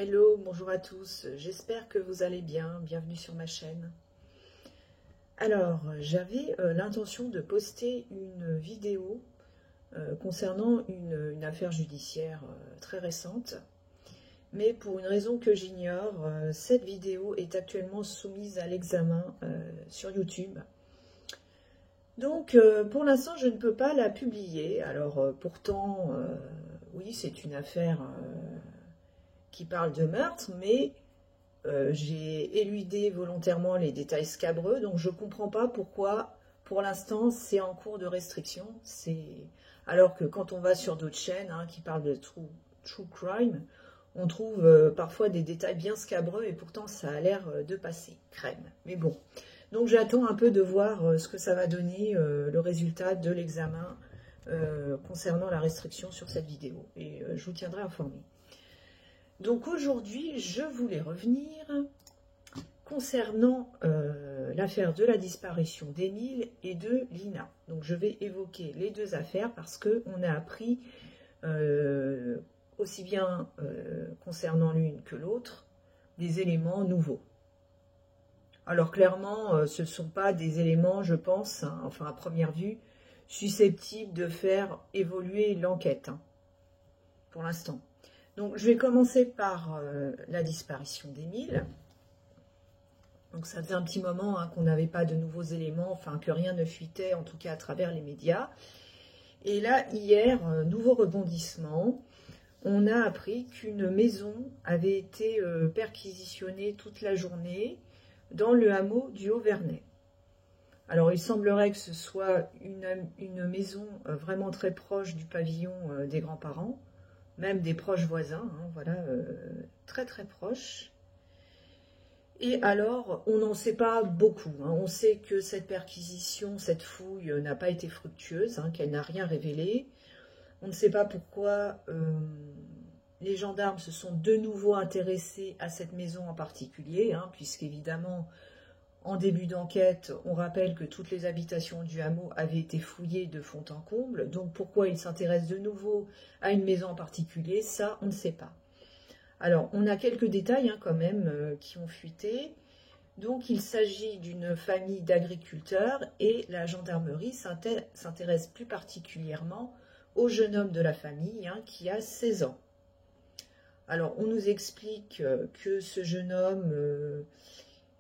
Hello, bonjour à tous, j'espère que vous allez bien, bienvenue sur ma chaîne. Alors, j'avais l'intention de poster une vidéo concernant une affaire judiciaire très récente, mais pour une raison que j'ignore, cette vidéo est actuellement soumise à l'examen sur YouTube. Donc, pour l'instant, je ne peux pas la publier. Alors, pourtant, oui, c'est une affaire qui parle de meurtre, mais j'ai éludé volontairement les détails scabreux, donc je ne comprends pas pourquoi, pour l'instant, c'est en cours de restriction. Alors que quand on va sur d'autres chaînes qui parlent de true crime, on trouve parfois des détails bien scabreux, et pourtant ça a l'air de passer crème. Mais bon, donc j'attends un peu de voir ce que ça va donner, le résultat de l'examen concernant la restriction sur cette vidéo, et je vous tiendrai informé. Donc aujourd'hui, je voulais revenir concernant l'affaire de la disparition d'Émile et de Lina. Donc je vais évoquer les deux affaires parce qu'on a appris, aussi bien concernant l'une que l'autre, des éléments nouveaux. Alors clairement, ce ne sont pas des éléments, je pense, enfin à première vue, susceptibles de faire évoluer l'enquête, pour l'instant. Donc, je vais commencer par la disparition d'Émile. Donc, ça faisait un petit moment qu'on n'avait pas de nouveaux éléments, enfin que rien ne fuitait, en tout cas à travers les médias. Et là, hier, nouveau rebondissement, on a appris qu'une maison avait été perquisitionnée toute la journée dans le hameau du Haut-Vernay. Alors, il semblerait que ce soit une maison vraiment très proche du pavillon des grands-parents, même des proches voisins, voilà, très très proches. Et alors, on n'en sait pas beaucoup. On sait que cette perquisition, cette fouille n'a pas été fructueuse, qu'elle n'a rien révélé. On ne sait pas pourquoi les gendarmes se sont de nouveau intéressés à cette maison en particulier, puisqu'évidemment, en début d'enquête, on rappelle que toutes les habitations du hameau avaient été fouillées de fond en comble. Donc pourquoi ils s'intéressent de nouveau à une maison en particulier, ça, on ne sait pas. Alors, on a quelques détails quand même qui ont fuité. Donc, il s'agit d'une famille d'agriculteurs et la gendarmerie s'intéresse plus particulièrement au jeune homme de la famille qui a 16 ans. Alors, on nous explique que ce jeune homme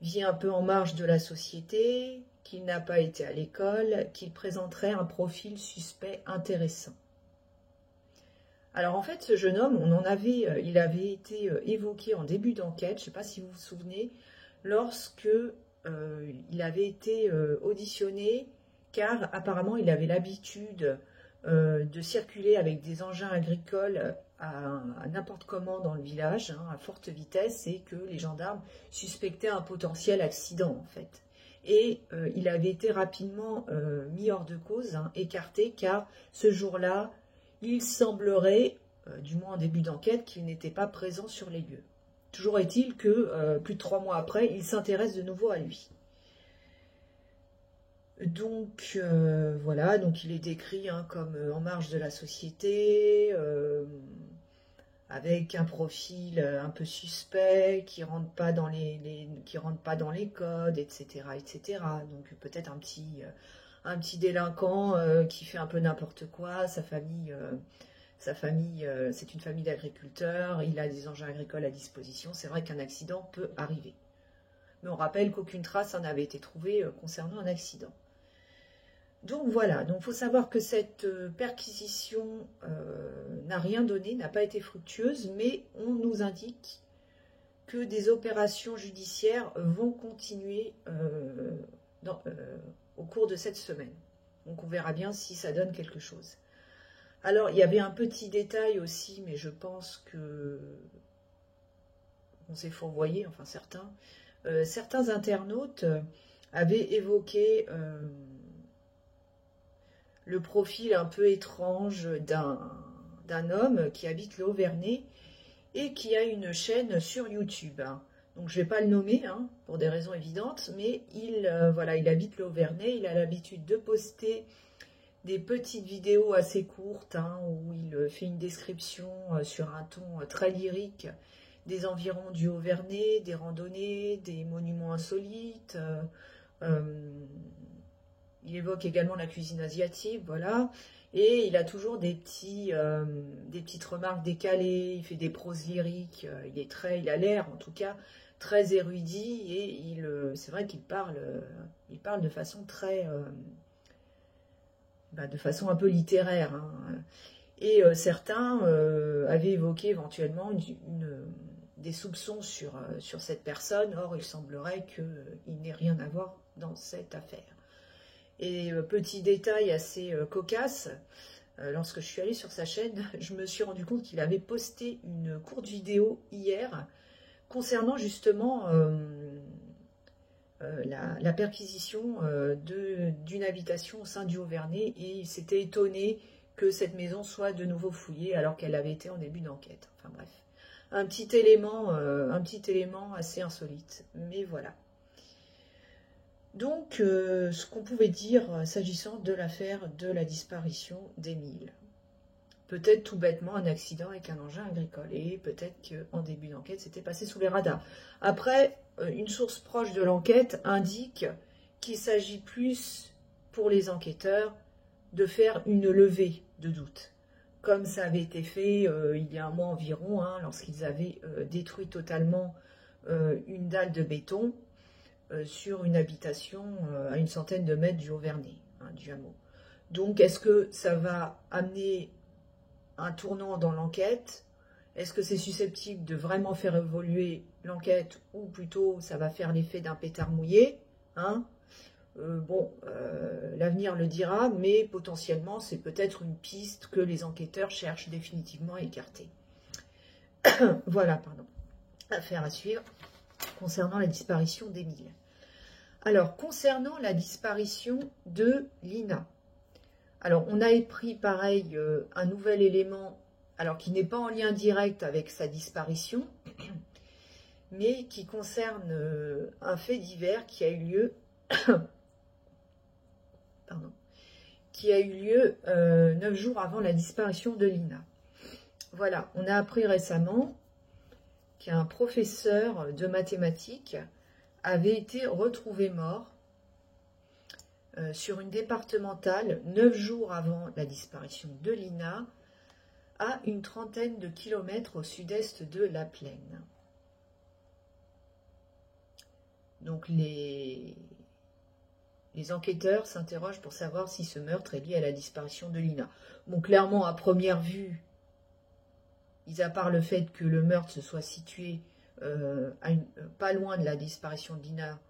vit un peu en marge de la société, qu'il n'a pas été à l'école, qu'il présenterait un profil suspect intéressant. Alors en fait, ce jeune homme, il avait été évoqué en début d'enquête, je ne sais pas si vous vous souvenez, lorsque il avait été auditionné, car apparemment il avait l'habitude de circuler avec des engins agricoles à n'importe comment dans le village, à forte vitesse, et que les gendarmes suspectaient un potentiel accident en fait. Et il avait été rapidement mis hors de cause, écarté, car ce jour-là, il semblerait, du moins en début d'enquête, qu'il n'était pas présent sur les lieux. Toujours est-il que plus de 3 mois après, il s'intéresse de nouveau à lui. Donc voilà, donc il est décrit comme en marge de la société, avec un profil un peu suspect, qui rentre pas dans les codes, etc., etc. Donc peut-être un petit délinquant qui fait un peu n'importe quoi. Sa famille, c'est une famille d'agriculteurs, il a des engins agricoles à disposition. C'est vrai qu'un accident peut arriver. Mais on rappelle qu'aucune trace n'avait été trouvée concernant un accident. Donc voilà, donc il faut savoir que cette perquisition n'a rien donné, n'a pas été fructueuse, mais on nous indique que des opérations judiciaires vont continuer au cours de cette semaine. Donc on verra bien si ça donne quelque chose. Alors il y avait un petit détail aussi, mais je pense que on s'est fourvoyé, enfin certains internautes avaient évoqué le profil un peu étrange d'un homme qui habite le Haut-Vernay et qui a une chaîne sur YouTube. Donc je ne vais pas le nommer pour des raisons évidentes, mais il habite le Haut-Vernay, il a l'habitude de poster des petites vidéos assez courtes où il fait une description sur un ton très lyrique des environs du Haut-Vernay, des randonnées, des monuments insolites. Il évoque également la cuisine asiatique, voilà. Et il a toujours des petites remarques décalées, il fait des proses lyriques, il a l'air en tout cas très érudit et c'est vrai qu'il parle de façon de façon un peu littéraire, hein. Et certains avaient évoqué éventuellement des soupçons sur cette personne. Or, il semblerait qu'il n'ait rien à voir dans cette affaire. Et petit détail assez cocasse, lorsque je suis allée sur sa chaîne, je me suis rendu compte qu'il avait posté une courte vidéo hier concernant justement la perquisition d'une habitation au sein du Haut-Vernay, et il s'était étonné que cette maison soit de nouveau fouillée alors qu'elle avait été en début d'enquête. Enfin bref, un petit élément assez insolite, mais voilà. Donc, ce qu'on pouvait dire s'agissant de l'affaire de la disparition d'Émile. Peut-être tout bêtement un accident avec un engin agricole, et peut-être qu'en début d'enquête, c'était passé sous les radars. Après, une source proche de l'enquête indique qu'il s'agit plus, pour les enquêteurs, de faire une levée de doute, comme ça avait été fait il y a un mois environ, hein, lorsqu'ils avaient détruit totalement une dalle de béton sur une habitation à une centaine de mètres du Haut-Vernay, hein, du hameau. Donc, est-ce que ça va amener un tournant dans l'enquête? Est-ce que c'est susceptible de vraiment faire évoluer l'enquête, ou plutôt ça va faire l'effet d'un pétard mouillé, hein? L'avenir le dira, mais potentiellement c'est peut-être une piste que les enquêteurs cherchent définitivement à écarter. Voilà, pardon. Affaire à suivre concernant la disparition d'Émile. Alors, concernant la disparition de Lina, alors on a pris pareil un nouvel élément, alors qui n'est pas en lien direct avec sa disparition, mais qui concerne un fait divers qui a eu lieu, qui a eu lieu 9 jours avant la disparition de Lina. Voilà, on a appris récemment qu'un professeur de mathématiques avait été retrouvé mort sur une départementale 9 jours avant la disparition de Lina, à une trentaine de kilomètres au sud-est de La Plaine. Donc les enquêteurs s'interrogent pour savoir si ce meurtre est lié à la disparition de Lina. Bon, clairement, à première vue, mis à part le fait que le meurtre se soit situé pas loin de la disparition de Lina,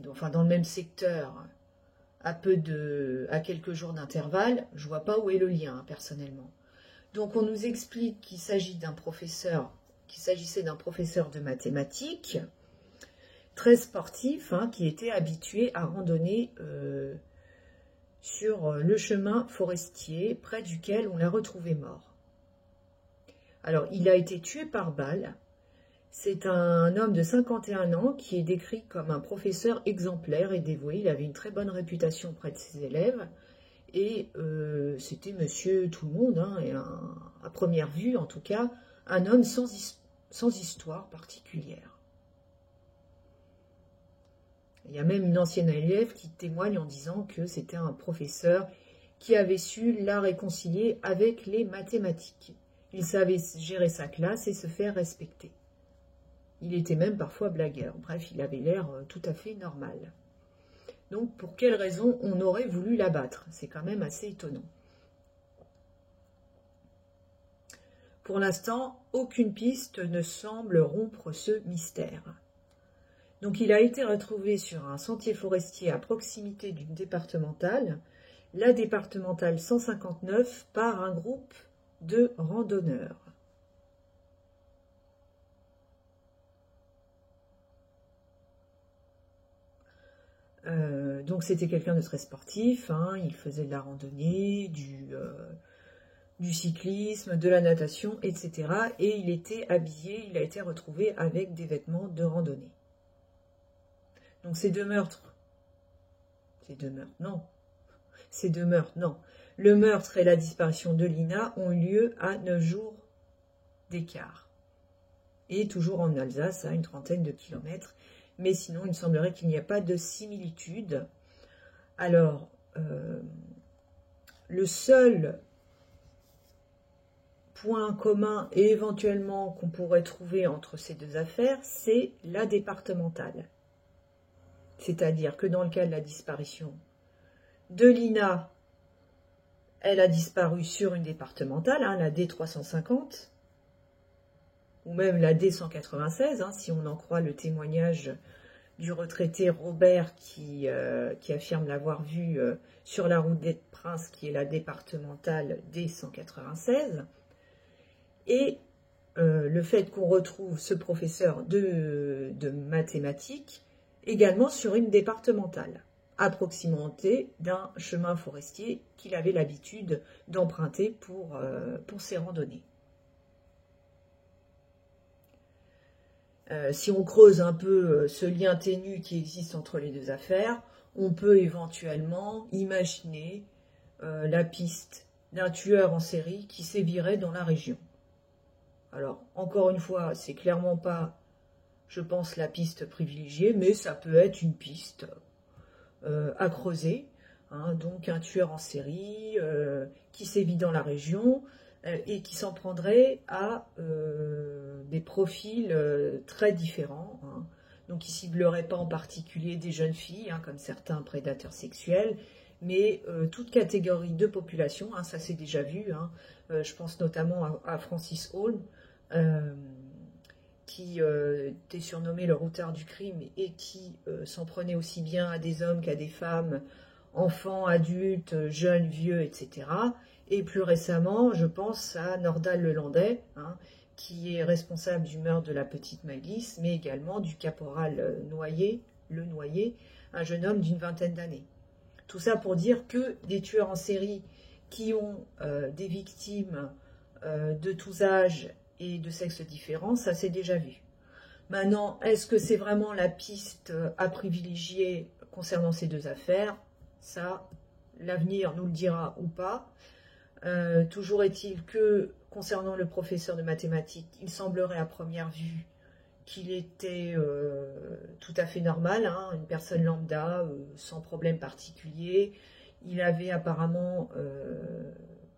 enfin dans le même secteur, à quelques jours d'intervalle, je vois pas où est le lien, hein, personnellement. Donc on nous explique qu'il s'agissait d'un professeur de mathématiques, très sportif, hein, qui était habitué à randonner sur le chemin forestier près duquel on l'a retrouvé mort. Alors, il a été tué par balle. C'est un homme de 51 ans qui est décrit comme un professeur exemplaire et dévoué. Il avait une très bonne réputation auprès de ses élèves. Et c'était monsieur tout le monde, hein, et à première vue en tout cas, un homme sans histoire particulière. Il y a même une ancienne élève qui témoigne en disant que c'était un professeur qui avait su la réconcilier avec les mathématiques. Il savait gérer sa classe et se faire respecter. Il était même parfois blagueur. Bref, il avait l'air tout à fait normal. Donc, pour quelle raison on aurait voulu l'abattre? C'est quand même assez étonnant. Pour l'instant, aucune piste ne semble rompre ce mystère. Donc, il a été retrouvé sur un sentier forestier à proximité d'une départementale, la départementale 159, par un groupe de randonneurs. Donc c'était quelqu'un de très sportif, hein, il faisait de la randonnée, du cyclisme, de la natation, etc. Et il était habillé, il a été retrouvé avec des vêtements de randonnée. Donc ces deux meurtres, non, ces deux meurtres. Non, le meurtre et la disparition de Lina ont eu lieu à 9 jours d'écart. Et toujours en Alsace, à une trentaine de kilomètres. Mais sinon, il me semblerait qu'il n'y a pas de similitude. Alors, le seul point commun et éventuellement qu'on pourrait trouver entre ces deux affaires, c'est la départementale. C'est-à-dire que dans le cas de la disparition de Lina, elle a disparu sur une départementale, hein, la D350, ou même la D196, hein, si on en croit le témoignage du retraité Robert qui affirme l'avoir vue sur la route des Princes, qui est la départementale D196. Et le fait qu'on retrouve ce professeur de mathématiques également sur une départementale, à proximité d'un chemin forestier qu'il avait l'habitude d'emprunter pour ses randonnées. Si on creuse un peu ce lien ténu qui existe entre les deux affaires, on peut éventuellement imaginer la piste d'un tueur en série qui sévirait dans la région. Alors, encore une fois, c'est clairement pas, je pense, la piste privilégiée, mais ça peut être une piste à creuser. Hein, donc, un tueur en série qui sévit dans la région et qui s'en prendrait à des profils très différents. Hein. Donc, il ne ciblerait pas en particulier des jeunes filles, hein, comme certains prédateurs sexuels, mais toute catégorie de population, hein, ça c'est déjà vu. Hein. Je pense notamment à Francis Holm, qui était surnommé le routard du crime et qui s'en prenait aussi bien à des hommes qu'à des femmes, enfants, adultes, jeunes, vieux, etc. Et plus récemment, je pense à Nordal Lelandais, hein, qui est responsable du meurtre de la petite Maëlys, mais également du caporal Noyer, un jeune homme d'une vingtaine d'années. Tout ça pour dire que des tueurs en série qui ont des victimes de tous âges et de sexes différents, ça s'est déjà vu. Maintenant, est-ce que c'est vraiment la piste à privilégier concernant ces deux affaires? Ça, l'avenir nous le dira ou pas. Toujours est-il que, concernant le professeur de mathématiques, il semblerait à première vue qu'il était tout à fait normal, hein, une personne lambda, sans problème particulier. Il avait apparemment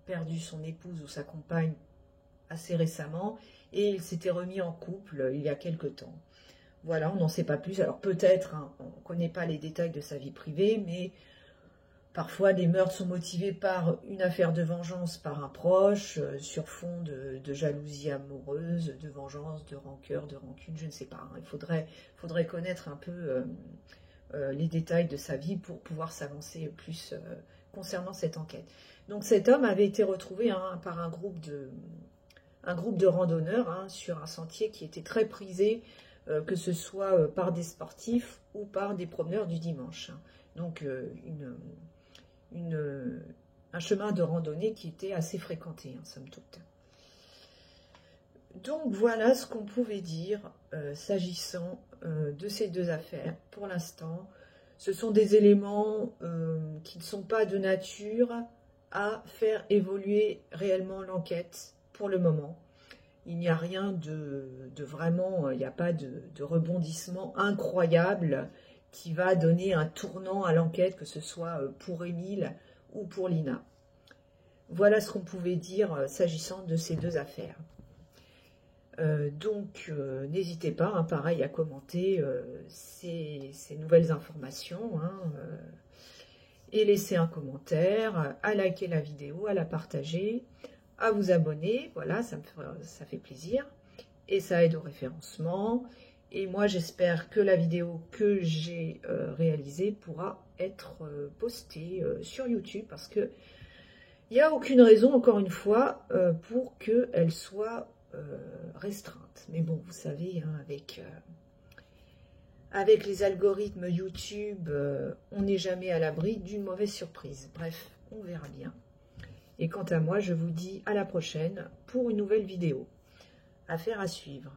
perdu son épouse ou sa compagne assez récemment, et il s'était remis en couple il y a quelque temps. Voilà, on n'en sait pas plus. Alors peut-être, hein, on ne connaît pas les détails de sa vie privée, mais parfois les meurtres sont motivés par une affaire de vengeance par un proche, sur fond de jalousie amoureuse, de vengeance, de rancœur, de rancune, je ne sais pas. Hein. Il faudrait connaître un peu les détails de sa vie pour pouvoir s'avancer plus concernant cette enquête. Donc cet homme avait été retrouvé, hein, par un groupe de randonneurs, hein, sur un sentier qui était très prisé, que ce soit par des sportifs ou par des promeneurs du dimanche. Hein. Donc un chemin de randonnée qui était assez fréquenté, en somme toute. Donc voilà ce qu'on pouvait dire s'agissant de ces deux affaires. Pour l'instant, ce sont des éléments qui ne sont pas de nature à faire évoluer réellement l'enquête pour le moment. Il n'y a rien de vraiment, il n'y a pas de rebondissement incroyable qui va donner un tournant à l'enquête, que ce soit pour Émile ou pour Lina. Voilà ce qu'on pouvait dire s'agissant de ces deux affaires. Donc, n'hésitez pas, hein, pareil, à commenter ces nouvelles informations, hein, et laisser un commentaire, à liker la vidéo, à la partager, à vous abonner. Voilà, ça fait plaisir et ça aide au référencement. Et moi, j'espère que la vidéo que j'ai réalisée pourra être postée sur YouTube, parce que il n'y a aucune raison, encore une fois, pour qu'elle soit restreinte. Mais bon, vous savez, hein, avec les algorithmes YouTube, on n'est jamais à l'abri d'une mauvaise surprise. Bref, on verra bien. Et quant à moi, je vous dis à la prochaine pour une nouvelle vidéo. Affaire à suivre.